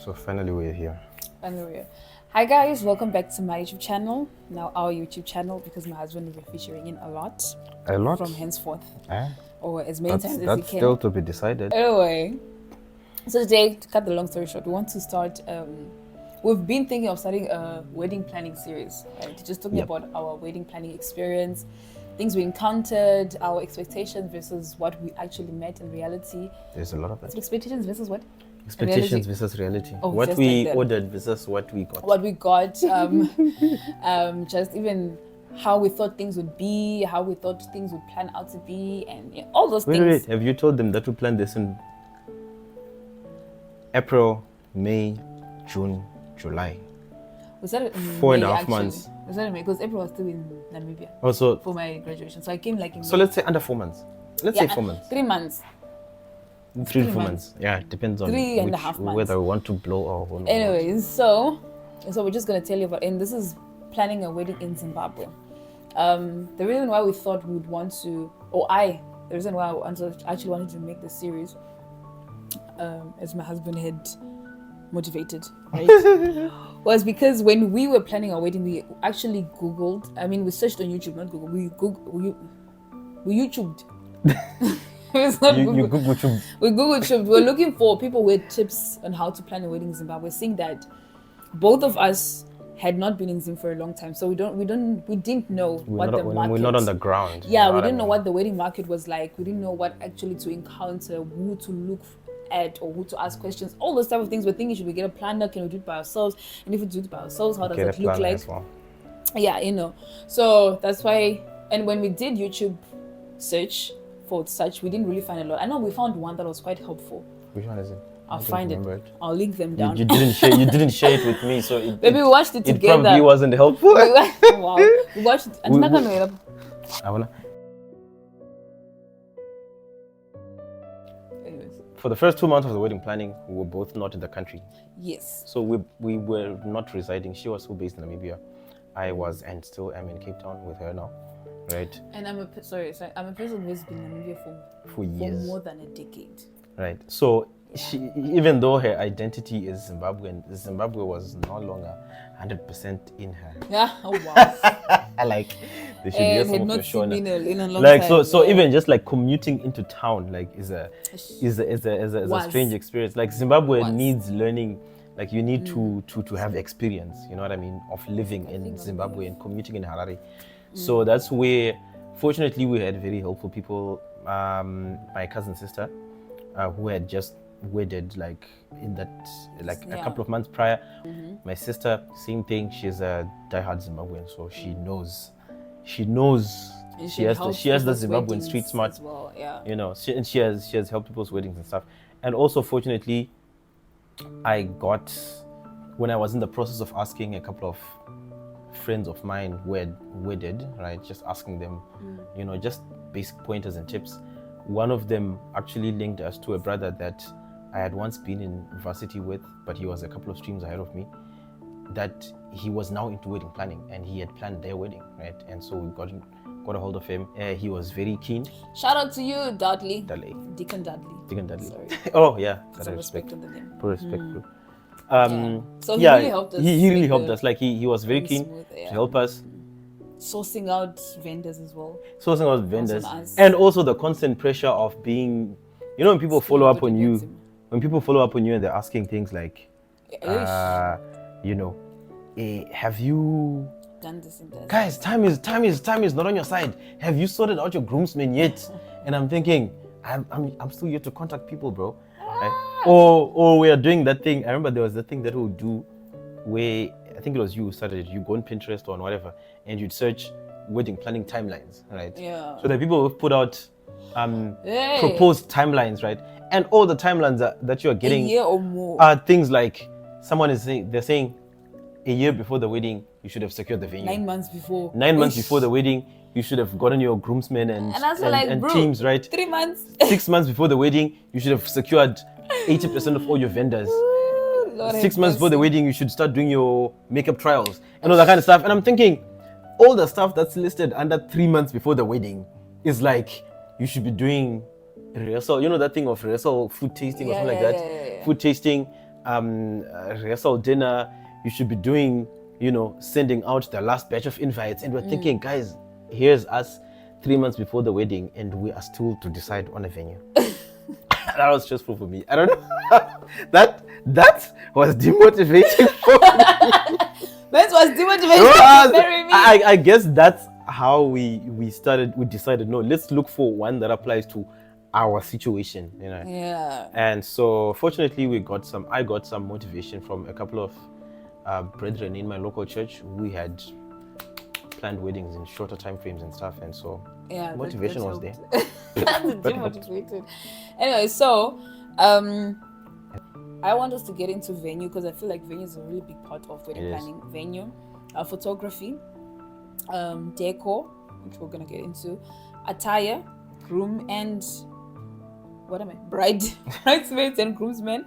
So finally we're here. Anyway, hi guys, welcome back to my YouTube channel. Now our YouTube channel, because my husband will be featuring in a lot. A lot? From henceforth. Eh? Or as many times as he That's can. still to be decided. Anyway, so today, to cut the long story short, we want to start, we've been thinking of starting a wedding planning series, right? Just talking about our wedding planning experience, things we encountered, our expectations versus what we actually met in reality. There's a lot of that. So expectations versus what? Expectations versus reality. Oh, what just we like ordered versus what we got. What we got, just even how we thought things would be, how we thought things would plan out to be, and all those things. Wait, have you told them that we planned this in April, May, June, July? Was that in 4.5 May, months? Was that in May? Because April was still in Namibia Also, for my graduation, so I came like in so May. let's say under 4 months. Let's say 4 months. 3 months. 3 to 4 months. Yeah, it depends on 3.5 months. whether we want to blow or not. Anyways, so we're just gonna tell you about, and this is planning a wedding in Zimbabwe. The reason why we thought we would want to, the reason why I actually wanted to make this series, as my husband had motivated, right, was because when we were planning our wedding, we actually Googled. I mean, we searched on YouTube, not Google. We YouTubed. It's not Google. You Google YouTube. We Google Trip. We're looking for people with tips on how to plan a wedding in Zimbabwe. Seeing that both of us had not been in Zim for a long time, so we didn't know what the market. We're not on the ground. Yeah, we didn't know what the wedding market was like. We didn't know what actually to encounter, who to look at, or who to ask questions. All those type of things. We're thinking, should we get a planner? Can we do it by ourselves? And if we do it by ourselves, how does it look like? Well. Yeah, So that's why. And when we did YouTube search for such, we didn't really find a lot. I know we found one that was quite helpful. Which one is it? I'll find it. I'll link them down. You didn't share. You didn't share it with me, so maybe we watched it together. It probably wasn't helpful. Wow, we watched it. I wanna. Anyways. For the first 2 months of the wedding planning, we were both not in the country. Yes. So we were not residing. She was still based in Namibia. I was and still am in Cape Town with her now, right? And I'm a person who's been in Namibia for years, for more than a decade. Right. So she, even though her identity is Zimbabwean, Zimbabwe was no longer 100% in her. Yeah. Oh wow. Like they should hear some of your show in a long like time. so even just like commuting into town like is a strange experience. Like Zimbabwe needs learning. Like you need to have experience, you know what I mean, of living in Zimbabwe and commuting in Harare. So that's where, fortunately, we had very helpful people. My cousin sister, who had just wedded like in that a couple of months prior. My sister, same thing. She's a diehard Zimbabwean, so she knows. She has the Zimbabwean street smart as well. Yeah. She has helped people's weddings and stuff. And also, fortunately, I got, when I was in the process of asking a couple of friends of mine who had wedded, right, just asking them, just basic pointers and tips. One of them actually linked us to a brother that I had once been in varsity with, but he was a couple of streams ahead of me, that he was now into wedding planning and he had planned their wedding, right? And so we got a hold of him. He was very keen. Shout out to you, Dudley. Deacon Dudley. Sorry. Oh yeah. Some respect on the name. Respect. So he really helped us. He really helped us. Like he was very keen to help us. Sourcing out vendors as well. And also the constant pressure of being, when people follow up on you, and they're asking things like, have you done this and that? Guys, time is not on your side. Have you sorted out your groomsmen yet? And I'm thinking, I'm still here to contact people, bro. Right? Or we are doing that thing. I remember there was that thing that we'll do where I think it was you who started it. You go on Pinterest or on whatever, and you'd search wedding planning timelines, right? Yeah. So the people who've put out proposed timelines, right? And all the timelines that you are getting a year or more are things like they're saying a year before the wedding you should have secured the venue. 9 months before. 9 months before the wedding you should have gotten your groomsmen and bro, teams, right? 3 months. 6 months before the wedding you should have secured 80% of all your vendors. Lord 6 months before the wedding you should start doing your makeup trials and all that kind of stuff. And I'm thinking, all the stuff that's listed under 3 months before the wedding is like you should be doing rehearsal. You know that thing of rehearsal, food tasting or something like that. Food tasting, rehearsal dinner. You should be doing, sending out the last batch of invites. And we're thinking, guys, here's us 3 months before the wedding, and we are still to decide on a venue. That was stressful for me. I don't know. that was demotivating for me. That was demotivating. I guess that's how we decided, no, let's look for one that applies to our situation, Yeah. And so fortunately I got some motivation from a couple of brethren in my local church. We had planned weddings in shorter time frames and stuff, and so motivation was there. That's demotivated. Anyway, so I want us to get into venue, because I feel like venue is a really big part of wedding planning. Venue, photography, decor, which we're gonna get into, attire, groom and bridesmaids and groomsmen,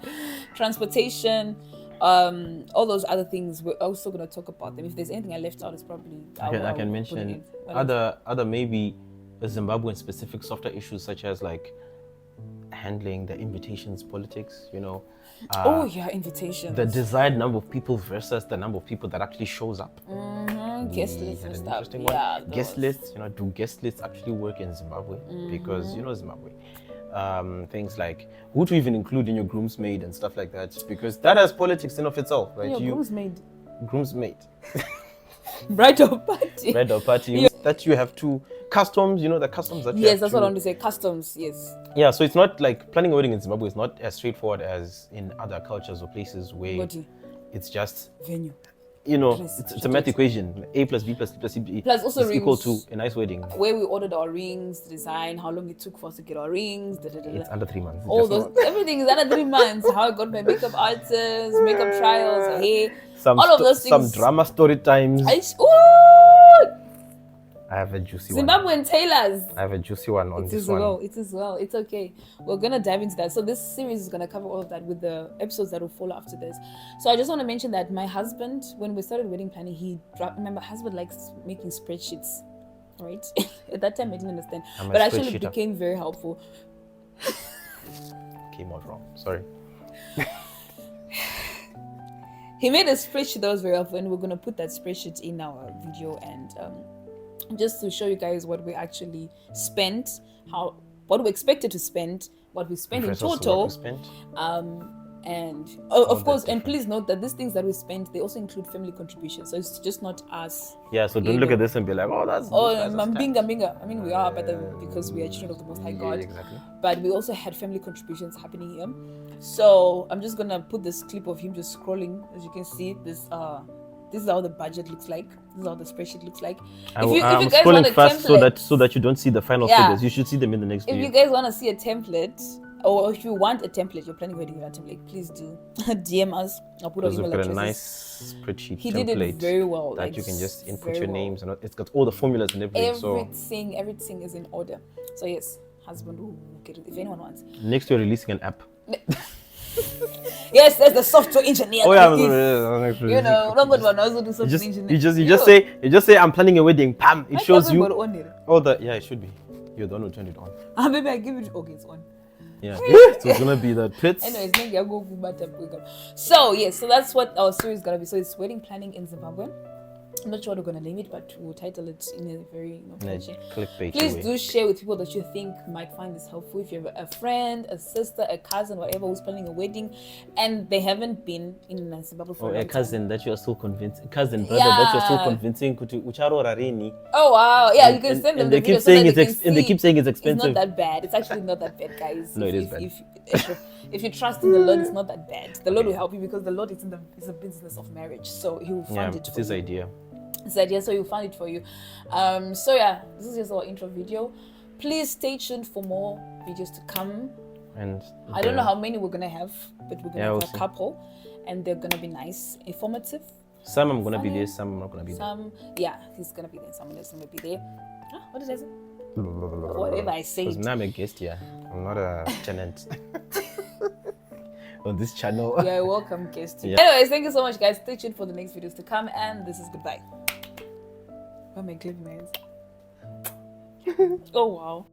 transportation, all those other things. We're also gonna talk about them. If there's anything I left out, it's probably I can mention other maybe Zimbabwean specific softer issues, such as like handling the invitations politics, invitations, the desired number of people versus the number of people that actually shows up. Guest lists and stuff. Guest lists, do guest lists actually work in Zimbabwe? Because Zimbabwe, things like who to even include in your groomsmaid and stuff like that, because that has politics in of itself, right? Groomsmaid bridal party that you have to customs, the customs that you have that's what I want to say, customs. Yeah, so it's not like planning a wedding in Zimbabwe is not as straightforward as in other cultures or places where it's just venue. It's a math equation. A plus B plus C plus C plus also is equal to a nice wedding. Where we ordered our rings, the design, how long it took for us to get our rings. It's under 3 months. Everything is under 3 months. How I got my makeup artists, makeup trials, hair, all of those things. Some drama story times. I have a juicy Zimbabwean one. tailors. I have a juicy one on this one. It is well. It's okay. We're gonna dive into that. So this series is gonna cover all of that with the episodes that will follow after this. So I just want to mention that my husband, when we started wedding planning, my husband likes making spreadsheets, right? At that time I didn't understand, but actually it became very helpful. Came out wrong. Sorry. He made a spreadsheet that was very helpful, and we're gonna put that spreadsheet in our video, and just to show you guys what we actually spent, what we expected to spend, what we spent in total, and of course, and please note that these things that we spent, they also include family contributions, so it's just not us. Yeah, so don't look at this and be like, Mambinga. I mean, we are, but because we are children of the Most High God. Yeah, exactly. But we also had family contributions happening here. So I'm just gonna put this clip of him just scrolling. As you can see, this is how the budget looks like. This is how the spreadsheet looks like. I'm scrolling fast so that you don't see the final figures. You should see them in the next video. If you guys want to see a template, or if you want a template, you're planning wedding with a template, please do DM us. I'll put our email addresses. A nice spreadsheet he template. He did it very well. That you can just input your names, and it's got all the formulas and everything. Everything is in order. So yes, husband will get it if anyone wants. Next, we're releasing an app. Yes, there's the software engineer. Oh yeah, you just say I'm planning a wedding. Pam, it shows you. It should be. You're the one who turned it on. Maybe I give it. Okay, it's on. Yeah, so it's gonna be the pits. Anyways, so that's what our series is gonna be. So it's wedding planning in Zimbabwe. I'm not sure what we're going to name it, but we'll title it in a very clickbait. Please do share with people that you think might find this helpful. If you have a friend, a sister, a cousin, whatever, who's planning a wedding and they haven't been in Zimbabwe for a cousin that you are still convincing, that you are still convincing. Oh wow, yeah, you can send them the video and they keep saying it's expensive. It's not that bad. It's actually not that bad, guys. No, it is bad. If you trust in the Lord, it's not that bad. The Lord will help you because the Lord is in the business of marriage, so He will fund it for you. It's His idea. So He'll fund it for you. So yeah, this is just our intro video. Please stay tuned for more videos to come. And I don't know how many we're gonna have, but we're gonna have a couple, and they're gonna be nice, informative. Some I'm gonna be there, some I'm not gonna be there. He's gonna be there. Someone else gonna be there. What did I say? Whatever I say. Because now I'm a guest here. I'm not a tenant. On this channel. Yeah, welcome guest. Yeah. Anyways, thank you so much, guys. Stay tuned for the next videos to come, and this is goodbye. Where am I cleaning my hands? Oh wow.